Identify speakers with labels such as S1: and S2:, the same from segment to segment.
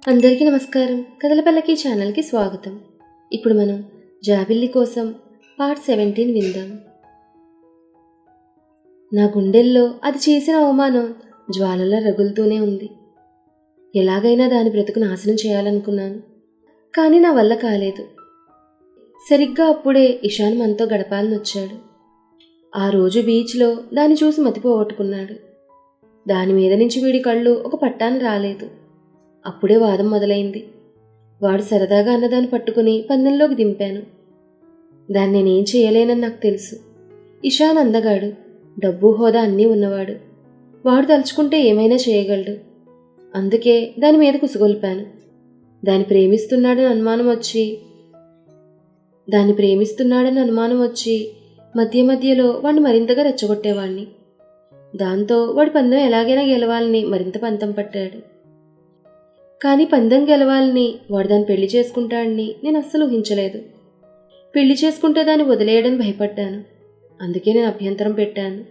S1: అందరికీ నమస్కారం. కథల పల్లకి ఛానల్కి స్వాగతం. ఇప్పుడు మనం జాబిల్లి కోసం పార్ట్ 17 విందాం. నా గుండెల్లో అది చేసిన అవమానం జ్వాలలా రగులుతూనే ఉంది. ఎలాగైనా దాని బ్రతుకు నాశనం చేయాలనుకున్నాను, కానీ నా వల్ల కాలేదు. సరిగ్గా అప్పుడే ఇషాన్ మనతో గడపాలని వచ్చాడు. ఆ రోజు బీచ్లో దాన్ని చూసి మతిపోగొట్టుకున్నాడు. దాని మీద నుంచి వీడి కళ్ళు ఒక పట్టాన రాలేదు. అప్పుడే వాదం మొదలైంది. వాడు సరదాగా అన్నదాన్ని పట్టుకుని పందెంలోకి దింపాను. దాన్ని నేనేం చేయలేనని నాకు తెలుసు. ఇషాన్ అందగాడు, డబ్బు హోదా అన్నీ ఉన్నవాడు. వాడు తలుచుకుంటే ఏమైనా చేయగలడు. అందుకే దాని మీద కుసుగొల్పాను. దాన్ని ప్రేమిస్తున్నాడని అనుమానం వచ్చి మధ్య మధ్యలో వాడిని మరింతగా రెచ్చగొట్టేవాణ్ణి. దాంతో వాడి పందెం ఎలాగైనా గెలవాలని మరింత పంతం పట్టాడు. కానీ పందెం గెలవాలని వాడు దాన్ని పెళ్లి చేసుకుంటాడని నేను అస్సలు ఊహించలేదు. పెళ్లి చేసుకుంటే దాన్ని వదిలేయడం భయపడ్డాను. అందుకే నేను అభ్యంతరం పెట్టాను.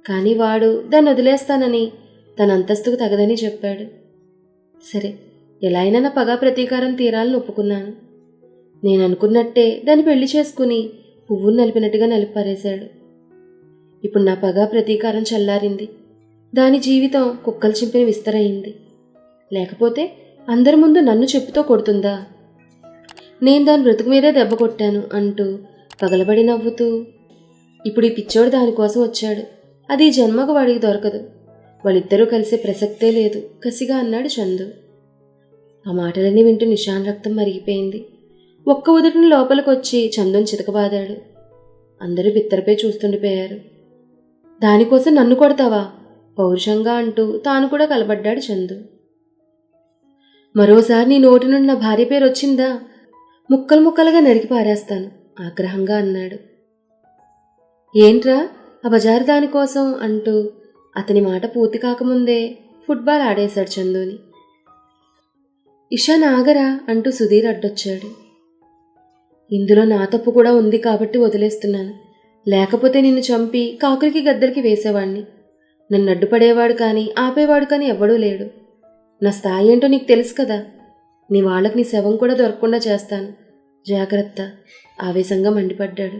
S1: కానీ వాడు దాన్ని వదిలేస్తానని తన అంతస్తుకు తగదని చెప్పాడు. సరే, ఎలా అయినా నా పగా ప్రతీకారం తీరాలని ఒప్పుకున్నాను. నేను అనుకున్నట్టే దాన్ని పెళ్లి చేసుకుని పువ్వును నలిపినట్టుగా నలిపారేశాడు. ఇప్పుడు నా పగా ప్రతీకారం చల్లారింది. దాని జీవితం కుక్కలు చింపిన విస్తరయింది. లేకపోతే అందరి ముందు నన్ను చెప్పుతో కొడుతుందా? నేను దాని బ్రతుకు మీదే దెబ్బ కొట్టాను అంటూ పగలబడి నవ్వుతూ, ఇప్పుడు ఈ పిచ్చోడు దానికోసం వచ్చాడు. అది ఈ జన్మకు వాడికి దొరకదు. వాళ్ళిద్దరూ కలిసే ప్రసక్తే లేదు కసిగా అన్నాడు చందు. ఆ మాటలన్నీ వింటూ నిషాన్ రక్తం మరిగిపోయింది. ఒక్క ఉదుటిని లోపలికొచ్చి చందుని చితకబాదాడు. అందరూ బిత్తరపై చూస్తుండిపోయారు. దానికోసం నన్ను కొడతావా? పౌరుషంగా అంటూ తాను కూడా కలబడ్డాడు చందు. మరోసారి నీ నోటి నుండి నా భార్య పేరు వచ్చిందా ముక్కలు ముక్కలుగా నరికి పారేస్తాను ఆగ్రహంగా అన్నాడు. ఏంట్రా ఆ బజారు దానికోసం అంటూ అతని మాట పూర్తి కాకముందే ఫుట్బాల్ ఆడేశాడు చందుని. ఇషాన్ ఆగరా అంటూ సుధీర్ అడ్డొచ్చాడు. ఇందులో నా తప్పు కూడా ఉంది కాబట్టి వదిలేస్తున్నాను. లేకపోతే నిన్ను చంపి కాకులకి గద్దలకి వేసేవాణ్ణి. నన్ను అడ్డుపడేవాడు కానీ ఆపేవాడు కానీ ఎవ్వడూ లేడు. నా స్థాయి ఏంటో నీకు తెలుసు కదా. నీ వాళ్ళకి నీ శవం కూడా దొరకకుండా చేస్తాను, జాగ్రత్త ఆవేశంగా మండిపడ్డాడు.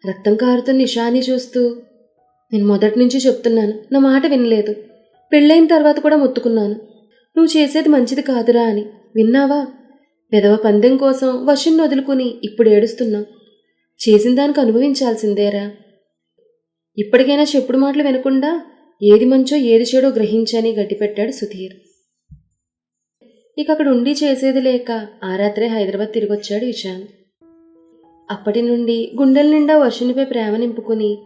S1: రక్తం కారుతున్న ఇషాని చూస్తూ, నేను మొదటి నుంచి చెప్తున్నాను, నా మాట వినలేదు. పెళ్ళైన తర్వాత కూడా మొత్తుకున్నాను, నువ్వు చేసేది మంచిది కాదురా అని. విన్నావా? పెదవ పందెం కోసం వశుని వదులుకుని ఇప్పుడు ఏడుస్తున్నావు. చేసిన దానికి అనుభవించాల్సిందేరా. ఇప్పటికైనా చెప్పుడు మాటలు వినకుండా ఏది మంచో ఏది చెడో గ్రహించని గట్టిపెట్టాడు సుధీర్. ఇక అక్కడ ఉండి చేసేది లేక ఆ రాత్రే హైదరాబాద్ తిరిగొచ్చాడు ఇషాన్. అప్పటి నుండి గుండెల నిండా వర్షునిపై ప్రేమ నింపుకుని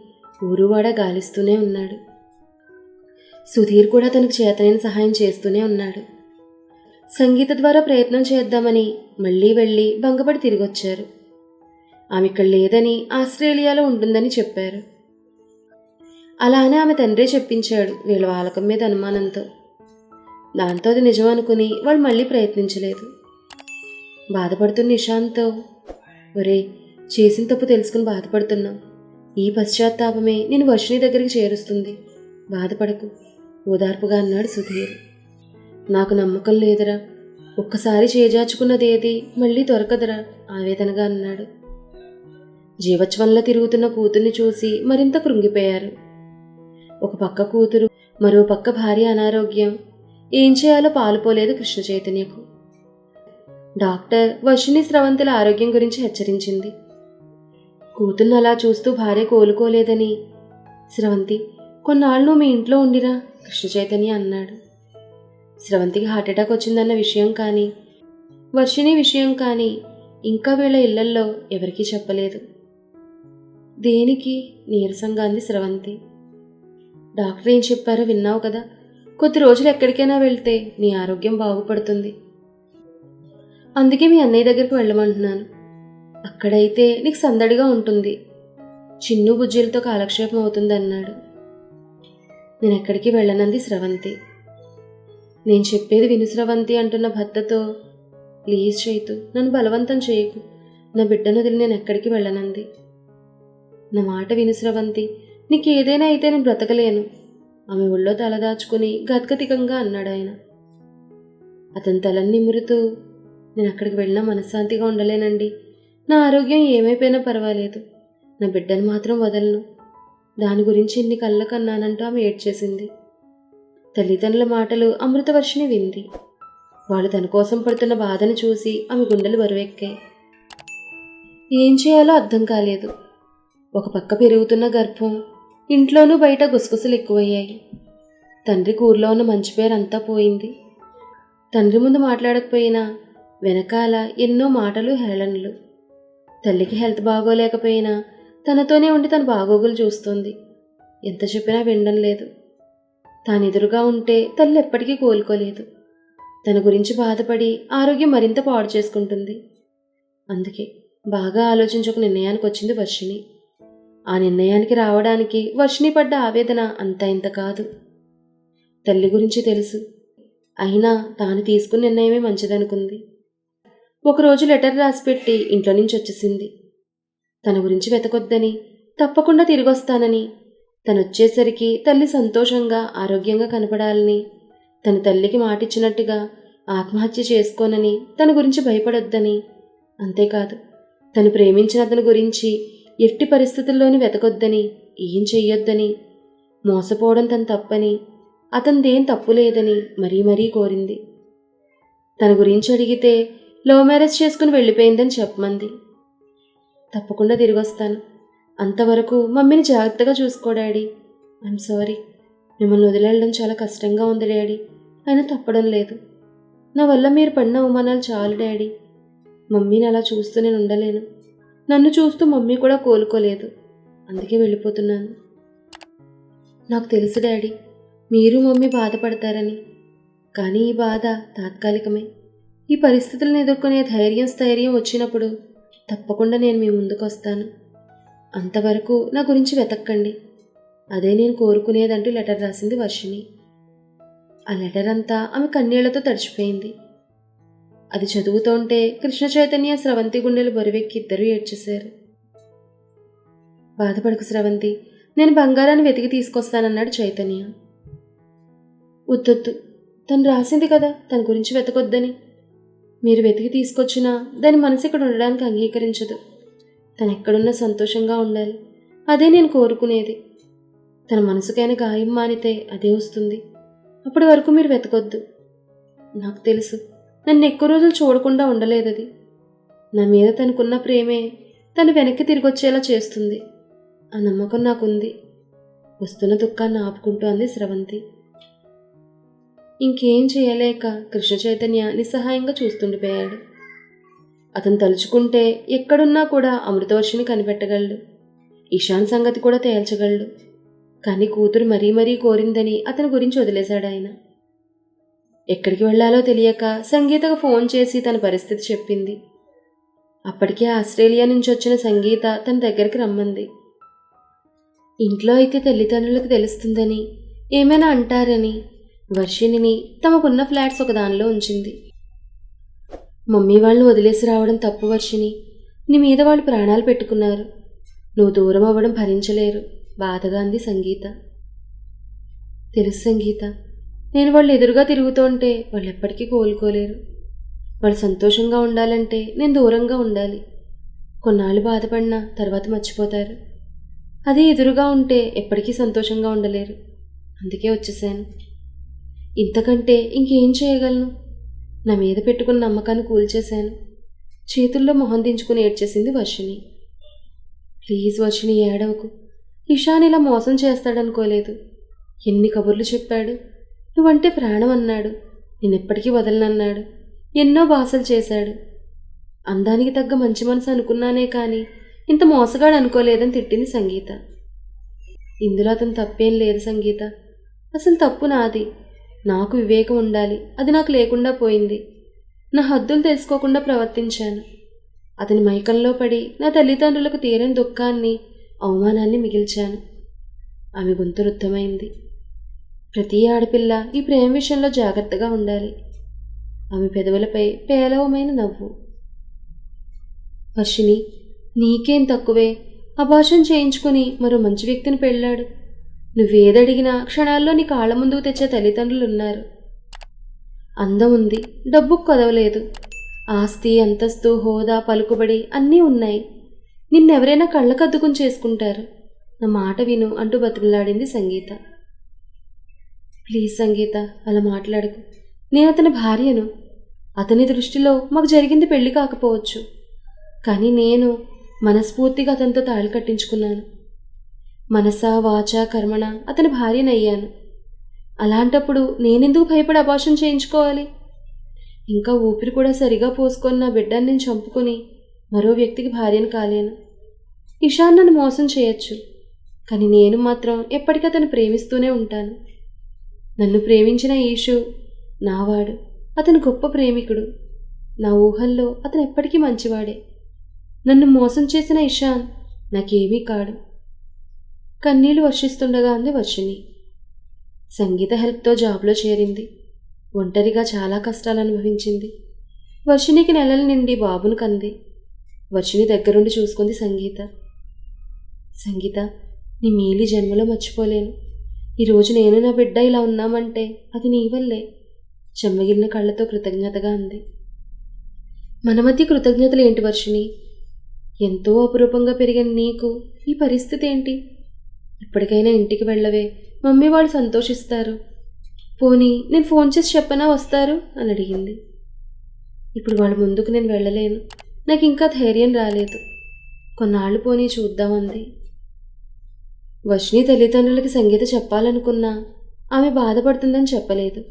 S1: ఊరువాడ గాలిస్తూనే ఉన్నాడు. సుధీర్ కూడా తనకు చేతనైన సహాయం చేస్తూనే ఉన్నాడు. సంగీత ద్వారా ప్రయత్నం చేద్దామని మళ్లీ వెళ్ళి భంగపడి తిరిగొచ్చారు. ఆమె ఇక్కడ లేదని ఆస్ట్రేలియాలో ఉంటుందని చెప్పారు. అలానే ఆమె తండ్రే చెప్పించాడు వీళ్ళ వాలకం మీద అనుమానంతో. దాంతో అది నిజం అనుకుని వాళ్ళు మళ్ళీ ప్రయత్నించలేదు. బాధపడుతున్న నిషాంత్తో, ఒరే, చేసిన తప్పు తెలుసుకుని బాధపడుతున్నావు. ఈ పశ్చాత్తాపమే నేను వర్షిణి దగ్గరికి చేరుస్తుంది. బాధపడకు ఓదార్పుగా అన్నాడు సుధీర్. నాకు నమ్మకం లేదురా. ఒక్కసారి చేజార్చుకున్నదేది మళ్ళీ దొరకదురా ఆవేదనగా అన్నాడు. జీవచ్వంలో తిరుగుతున్న కూతుర్ని చూసి మరింత కృంగిపోయారు. ఒక పక్క కూతురు, మరో పక్క భార్య అనారోగ్యం. ఏం చేయాలో పాలుపోలేదు కృష్ణ చైతన్యకు. డాక్టర్ వర్షిణి స్రవంతుల ఆరోగ్యం గురించి హెచ్చరించింది. కూతుర్ని అలా చూస్తూ భార్య కోలుకోలేదని, స్రవంతి కొన్నాళ్ళు నువ్వు మీ ఇంట్లో ఉండిరా కృష్ణ చైతన్య అన్నాడు. స్రవంతికి హార్ట్అటాక్ వచ్చిందన్న విషయం కానీ వర్షిణి విషయం కానీ ఇంకా వీళ్ళ ఇళ్లల్లో ఎవరికీ చెప్పలేదు. దేనికి? నీరసంగా అంది స్రవంతి. డాక్టర్ ఏం చెప్పారో విన్నావు కదా. కొద్ది రోజులు ఎక్కడికైనా వెళ్తే నీ ఆరోగ్యం బాగుపడుతుంది. అందుకే మీ అన్నయ్య దగ్గరికి వెళ్ళమంటున్నాను. అక్కడైతే నీకు సందడిగా ఉంటుంది, చిన్ను బుజ్జిలతో కాలక్షేపం అవుతుంది అన్నాడు. నేను ఎక్కడికి వెళ్ళనంది స్రవంతి. నేను చెప్పేది విను స్రవంతి అంటున్న భర్తతో, ప్లీజ్ చైతు, నన్ను బలవంతం చేయకు, నా బిడ్డను వదిలి నేను ఎక్కడికి వెళ్ళనంది. నా మాట విను స్రవంతి, నీకేదైనా అయితే నేను బ్రతకలేను. ఆమె ఒళ్ళో తలదాచుకుని గద్గతికంగా అన్నాడు ఆయన. అతని తలని నిమురుతూ, నేను అక్కడికి వెళ్ళినా మనశ్శాంతిగా ఉండలేనండి. నా ఆరోగ్యం ఏమైపోయినా పర్వాలేదు, నా బిడ్డను మాత్రం వదలను. దాని గురించి ఇన్ని కళ్ళ కన్నానంటూ ఆమె ఏడ్చేసింది. తల్లిదండ్రుల మాటలు అమృతవర్షిని వింది. వాళ్ళు తన కోసం పడుతున్న బాధను చూసి ఆమె గుండెలు బరువెక్కాయి. ఏం చేయాలో అర్థం కాలేదు. ఒక పక్క పెరుగుతున్న గర్భం, ఇంట్లోనూ బయట గుసగుసలు ఎక్కువయ్యాయి. తండ్రికి ఊర్లో ఉన్న మంచి పేరు అంతా పోయింది. తండ్రి ముందు మాట్లాడకపోయినా వెనకాల ఎన్నో మాటలు హేళనలు. తల్లికి హెల్త్ బాగోలేకపోయినా తనతోనే ఉండి తన బాగోగులు చూస్తుంది. ఎంత చెప్పినా వినడం లేదు. తానెదురుగా ఉంటే తల్లి ఎప్పటికీ కోలుకోలేదు. తన గురించి బాధపడి ఆరోగ్యం మరింత పాడు చేసుకుంటుంది. అందుకే బాగా ఆలోచించి ఒక నిర్ణయానికి వచ్చింది వర్షిణి. ఆ నిర్ణయానికి రావడానికి వర్షిణి పడ్డ ఆవేదన అంత ఇంత కాదు. తల్లి గురించి తెలుసు, అయినా తాను తీసుకున్న నిర్ణయమే మంచిదనుకుంది. ఒకరోజు లెటర్ రాసిపెట్టి ఇంట్లో నుంచి వచ్చేసింది. తన గురించి వెతకొద్దని, తప్పకుండా తిరిగొస్తానని, తనొచ్చేసరికి తల్లి సంతోషంగా ఆరోగ్యంగా కనపడాలని, తన తల్లికి మాటిచ్చినట్టుగా ఆత్మహత్య చేసుకోనని, తన గురించి భయపడొద్దని, అంతేకాదు తను ప్రేమించిన అతని గురించి ఎట్టి పరిస్థితుల్లోని వెతకొద్దని, ఏం చెయ్యొద్దని, మోసపోవడం తన తప్పని, అతనిదేం తప్పు లేదని మరీ మరీ కోరింది. తన గురించి అడిగితే లవ్ మ్యారేజ్ చేసుకుని వెళ్ళిపోయిందని చెప్పమంది. తప్పకుండా తిరిగొస్తాను, అంతవరకు మమ్మీని జాగ్రత్తగా చూసుకో డాడీ. ఐఎమ్ సారీ, మిమ్మల్ని వదిలేయడం చాలా కష్టంగా ఉంది డాడీ, అయినా తప్పడం లేదు. నా వల్ల మీరు పడిన అవమానాలు చాలు డాడీ. మమ్మీని అలా చూస్తూ నేను ఉండలేను. నన్ను చూస్తూ మమ్మీ కూడా కోలుకోలేదు, అందుకే వెళ్ళిపోతున్నాను. నాకు తెలుసు డాడీ, మీరు మమ్మీ బాధపడతారని, కానీ ఈ బాధ తాత్కాలికమే. ఈ పరిస్థితులను ఎదుర్కొనే ధైర్యం స్థైర్యం వచ్చినప్పుడు తప్పకుండా నేను మీ ముందుకు వస్తాను. అంతవరకు నా గురించి వెతక్కండి, అదే నేను కోరుకునేదంటూ లెటర్ రాసింది వర్షిణి. ఆ లెటర్ అంతా ఆమె కన్నీళ్లతో తడిచిపోయింది. అది చదువుతుంటే కృష్ణ చైతన్య స్రవంతి గుండెలు బరువెక్కి ఇద్దరూ ఏడ్చేశారు. బాధపడకు స్రవంతి, నేను బంగారాన్ని వెతికి తీసుకొస్తానన్నాడు చైతన్య. వద్దొద్దు, తను రాసింది కదా తన గురించి వెతకొద్దని. మీరు వెతికి తీసుకొచ్చినా దాని మనసు ఇక్కడ ఉండడానికి అంగీకరించదు. తను ఎక్కడున్నా సంతోషంగా ఉండాలి, అదే నేను కోరుకునేది. తన మనసుకైనా గాయం మానితే అదే వస్తుంది. అప్పటి వరకు మీరు వెతకొద్దు. నాకు తెలుసు, నన్ను ఎక్కువ రోజులు చూడకుండా ఉండలేదది. నా మీద తనకున్న ప్రేమే తను వెనక్కి తిరిగొచ్చేలా చేస్తుంది. ఆ నమ్మకం నాకుంది. వస్తున్న దుఃఖాన్ని ఆపుకుంటూ అంది స్రవంతి. ఇంకేం చేయలేక కృష్ణ చైతన్య నిస్సహాయంగా చూస్తుండిపోయాడు. అతను తలుచుకుంటే ఎక్కడున్నా కూడా అమృతవర్షిని కనిపెట్టగలడు, ఇషాన్ సంగతి కూడా తేల్చగలడు. కానీ కూతురు మరీ మరీ కోరిందని అతని గురించి వదిలేశాడు ఆయన. ఎక్కడికి వెళ్లాలో తెలియక సంగీతకు ఫోన్ చేసి తన పరిస్థితి చెప్పింది. అప్పటికే ఆస్ట్రేలియా నుంచి వచ్చిన సంగీత తన దగ్గరికి రమ్మంది. ఇంట్లో అయితే తల్లిదండ్రులకు తెలుస్తుందని, ఏమైనా అంటారని వర్షిణిని తమకున్న ఫ్లాట్స్ ఒకదానిలో ఉంచింది. మమ్మీ వాళ్ళని వదిలేసి రావడం తప్పు వర్షిణి, నీ మీద వాళ్ళు ప్రాణాలు పెట్టుకున్నారు. నువ్వు దూరం అవ్వడం భరించలేరు, బాధగా అంది సంగీత. తెలుసు సంగీత, నేను వాళ్ళు ఎదురుగా తిరుగుతుంటే వాళ్ళు ఎప్పటికీ కోలుకోలేరు. వాళ్ళు సంతోషంగా ఉండాలంటే నేను దూరంగా ఉండాలి. కొన్నాళ్ళు బాధపడినా తర్వాత మర్చిపోతారు. అదే ఎదురుగా ఉంటే ఎప్పటికీ సంతోషంగా ఉండలేరు. అందుకే వచ్చేసాను. ఇంతకంటే ఇంకేం చేయగలను? నా మీద పెట్టుకున్న నమ్మకాన్ని కూల్చేశాను. చేతుల్లో మొహం దించుకుని ఏడ్చేసింది వర్షిణి. ప్లీజ్ వర్షిణి, ఏడవకు. ఇషాన్ ఇలా మోసం చేస్తాడనుకోలేదు. ఎన్ని కబుర్లు చెప్పాడు, నువ్వంటే ప్రాణం అన్నాడు, నేనెప్పటికీ వదలనన్నాడు, ఎన్నో బాసలు చేశాడు. అందానికి తగ్గ మంచి మనసు అనుకున్నానే కానీ ఇంత మోసగాడు అనుకోలేదని తిట్టింది సంగీత. ఇందులో అతను తప్పేం లేదు సంగీత, అసలు తప్పు నాది. నాకు వివేకం ఉండాలి, అది నాకు లేకుండా పోయింది. నా హద్దులు తెలుసుకోకుండా ప్రవర్తించాను. అతని మైకంలో పడి నా తల్లిదండ్రులకు తీరని దుఃఖాన్ని, అవమానాన్ని మిగిల్చాను. ఆమె గొంతు రుద్ధమైంది. ప్రతి ఆడపిల్ల ఈ ప్రేమ విషయంలో జాగ్రత్తగా ఉండాలి. ఆమె పెదవులపై పేలవమైన నవ్వు. వర్షిణి, నీకేం తక్కువే, అబార్షన్ చేయించుకుని మరో మంచి వ్యక్తిని పెళ్ళాడు. నువ్వేదడిగినా క్షణాల్లో నీ కాళ్ళ ముందుకు తెచ్చే తల్లిదండ్రులున్నారు. అందం ఉంది, డబ్బుకు కొదవలేదు. ఆస్తి, అంతస్తు, హోదా, పలుకుబడి అన్నీ ఉన్నాయి. నిన్నెవరైనా కళ్ళకద్దుకుని చేసుకుంటారు. నా మాట విను అంటూ బతిమలాడింది సంగీత. ప్లీజ్ సంగీత, అలా మాట్లాడకు. నేను అతని భార్యను. అతని దృష్టిలో మాకు జరిగింది పెళ్లి కాకపోవచ్చు, కానీ నేను మనస్ఫూర్తిగా అతనితో తాళి కట్టించుకున్నాను. మనస, వాచ, కర్మణ అతని భార్యనయ్యాను. అలాంటప్పుడు నేనెందుకు భయపడి అబార్షన్ చేయించుకోవాలి? ఇంకా ఊపిరి కూడా సరిగా పోసుకొని నా బిడ్డని నేను చంపుకొని మరో వ్యక్తికి భార్యను కాలేను. ఇషాన్ నన్ను మోసం చేయొచ్చు, కానీ నేను మాత్రం ఎప్పటికీ అతను ప్రేమిస్తూనే ఉంటాను. నన్ను ప్రేమించిన ఈషు నావాడు. అతను గొప్ప ప్రేమికుడు. నా ఊహల్లో అతను ఎప్పటికీ మంచివాడే. నన్ను మోసం చేసిన ఇషాన్ నాకేమీ కాడు. కన్నీళ్లు వర్షిస్తుండగా అంది వర్షిణి. సంగీత హెల్ప్తో జాబ్లో చేరింది. ఒంటరిగా చాలా కష్టాలు అనుభవించింది. వర్షిణికి నెలల నిండి బాబును కంది. వర్షిణి దగ్గరుండి చూసుకుంది సంగీత. సంగీత, నీ మేలి జన్మలో మర్చిపోలేను. ఈరోజు నేను నా బిడ్డ ఇలా ఉన్నామంటే అది నీ వల్లే. చెమ్మగిలిన కళ్ళతో కృతజ్ఞతగా అంది. మన మధ్య కృతజ్ఞతలు ఏంటి వర్షిణి? ఎంతో అపురూపంగా పెరిగిన నీకు ఈ పరిస్థితి ఏంటి? ఇప్పటికైనా ఇంటికి వెళ్ళవే, మమ్మీ వాళ్ళు సంతోషిస్తారు. పోనీ నేను ఫోన్ చేసి చెప్పనా వస్తారు అని అడిగింది. ఇప్పుడు వాళ్ళ ముందుకు నేను వెళ్ళలేను. నాకు ఇంకా ధైర్యం రాలేదు. కొన్నాళ్ళు పోనీ చూద్దామంది. వర్షిణి తల్లిదండ్రులకి సంగీత చెప్పాలనుకున్నా ఆమె బాధపడుతుందని చెప్పలేదు.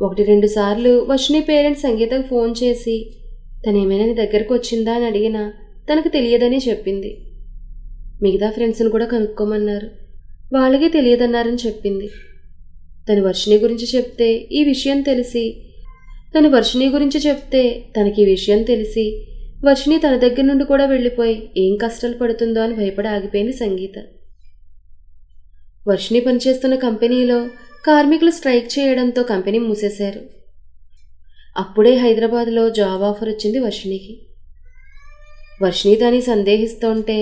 S1: 1-2 సార్లు వర్షిణి పేరెంట్స్ సంగీతకు ఫోన్ చేసి తనేమైనా నీ దగ్గరకు వచ్చిందా అని అడిగినా తనకు తెలియదని చెప్పింది. మిగతా ఫ్రెండ్స్ని కూడా కనుక్కోమన్నారు. వాళ్ళకే తెలియదన్నారని చెప్పింది. తను వర్షిణి గురించి చెప్తే ఈ విషయం తెలిసి తనకి ఈ విషయం తెలిసి వర్షిణి తన దగ్గర నుండి కూడా వెళ్ళిపోయి ఏం కష్టాలు పడుతుందో అని భయపడి ఆగిపోయింది సంగీత. వర్షిణి పనిచేస్తున్న కంపెనీలో కార్మికులు స్ట్రైక్ చేయడంతో కంపెనీ మూసేశారు. అప్పుడే హైదరాబాద్లో జాబ్ ఆఫర్ వచ్చింది వర్షిణికి. వర్షిణి దాన్ని సందేహిస్తుంటే,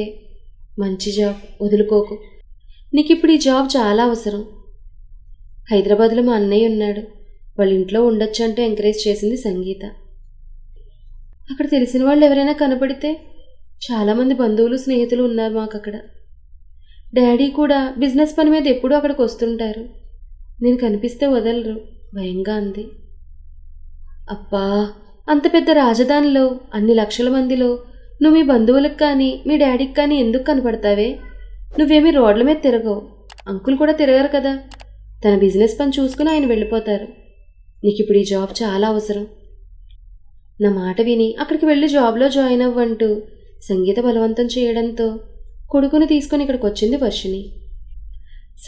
S1: మంచి జాబ్, వదులుకోకు. నీకు ఇప్పుడు ఈ జాబ్ చాలా అవసరం. హైదరాబాద్లో మా అన్నయ్య ఉన్నాడు, వాళ్ళ ఇంట్లో ఉండొచ్చు అంటూ ఎంకరేజ్ చేసింది సంగీత. అక్కడ తెలిసిన వాళ్ళు ఎవరైనా కనపడితే? చాలామంది బంధువులు, స్నేహితులు ఉన్నారు మాకు అక్కడ. డాడీ కూడా బిజినెస్ పని మీద ఎప్పుడూ అక్కడికి వస్తుంటారు. నేను కనిపిస్తే వదలరు, భయంగా అంది. అబ్బా, అంత పెద్ద రాజధానిలో అన్ని లక్షల మందిలో నువ్వు మీ బంధువులకు కానీ మీ డాడీకి కానీ ఎందుకు కనపడతావే? నువ్వేమీ రోడ్ల మీద తిరగవు. అంకుల్ కూడా తిరగరు కదా. తన బిజినెస్ పని చూసుకుని ఆయన వెళ్ళిపోతారు. నీకు ఇప్పుడు ఈ జాబ్ చాలా అవసరం. నా మాట విని అక్కడికి వెళ్ళి జాబ్లో జాయిన్ అవ్వంటూ సంగీత బలవంతం చేయడంతో కొడుకుని తీసుకొని ఇక్కడికి వచ్చింది వర్షిణి.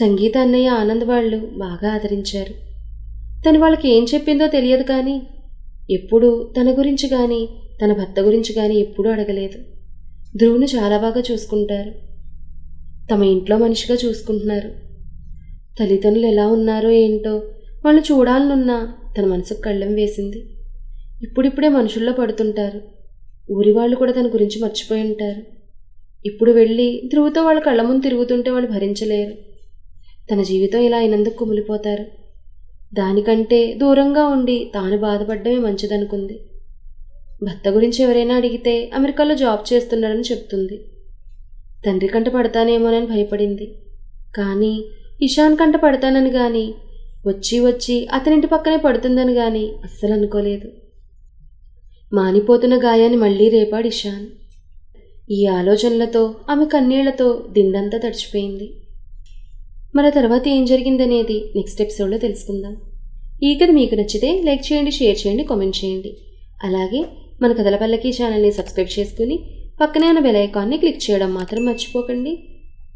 S1: సంగీత అన్నయ్య ఆనంద్ వాళ్ళు బాగా ఆదరించారు. తను వాళ్ళకి ఏం చెప్పిందో తెలియదు, కానీ ఎప్పుడూ తన గురించి కానీ తన భర్త గురించి కానీ ఎప్పుడూ అడగలేదు. ధ్రువును చాలా బాగా చూసుకుంటారు. తమ ఇంట్లో మనిషిగా చూసుకుంటున్నారు. తల్లిదండ్రులు ఎలా ఉన్నారో ఏంటో వాళ్ళు చూడాలనున్నా తన మనసుకు కళ్ళెం వేసింది. ఇప్పుడిప్పుడే మనుషుల్లో పడుతుంటారు. ఊరి వాళ్ళు కూడా తన గురించి మర్చిపోయి ఉంటారు. ఇప్పుడు వెళ్ళి ధ్రువుతో వాళ్ళ కళ్ళ ముందు తిరుగుతుంటే వాళ్ళు భరించలేరు. తన జీవితం ఇలా అయినందుకు కుమిలిపోతారు. దానికంటే దూరంగా ఉండి తాను బాధపడ్డమే మంచిదనుకుంది. భర్త గురించి ఎవరైనా అడిగితే అమెరికాలో జాబ్ చేస్తున్నారని చెప్తుంది. తండ్రి కంట పడతానేమోనని భయపడింది. కానీ ఇషాన్ కంట పడతానని కానీ వచ్చి అతనింటి పక్కనే పడుతుందని కానీ అస్సలు అనుకోలేదు. మానిపోతున్న గాయాన్ని మళ్లీ రేపాడు ఇషాన్. ఈ ఆలోచనలతో ఆమె కన్నీళ్లతో దిండంతా తడిచిపోయింది. మన తర్వాత ఏం జరిగిందనేది నెక్స్ట్ ఎపిసోడ్లో తెలుసుకుందాం. ఈ కథ మీకు నచ్చితే లైక్ చేయండి, షేర్ చేయండి, కామెంట్ చేయండి. అలాగే మన కథల పల్లకి ఛానల్ని సబ్స్క్రైబ్ చేసుకుని పక్కనే ఉన్న బెల్ ఐకాన్ని క్లిక్ చేయడం మాత్రం మర్చిపోకండి.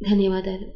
S1: ధన్యవాదాలు.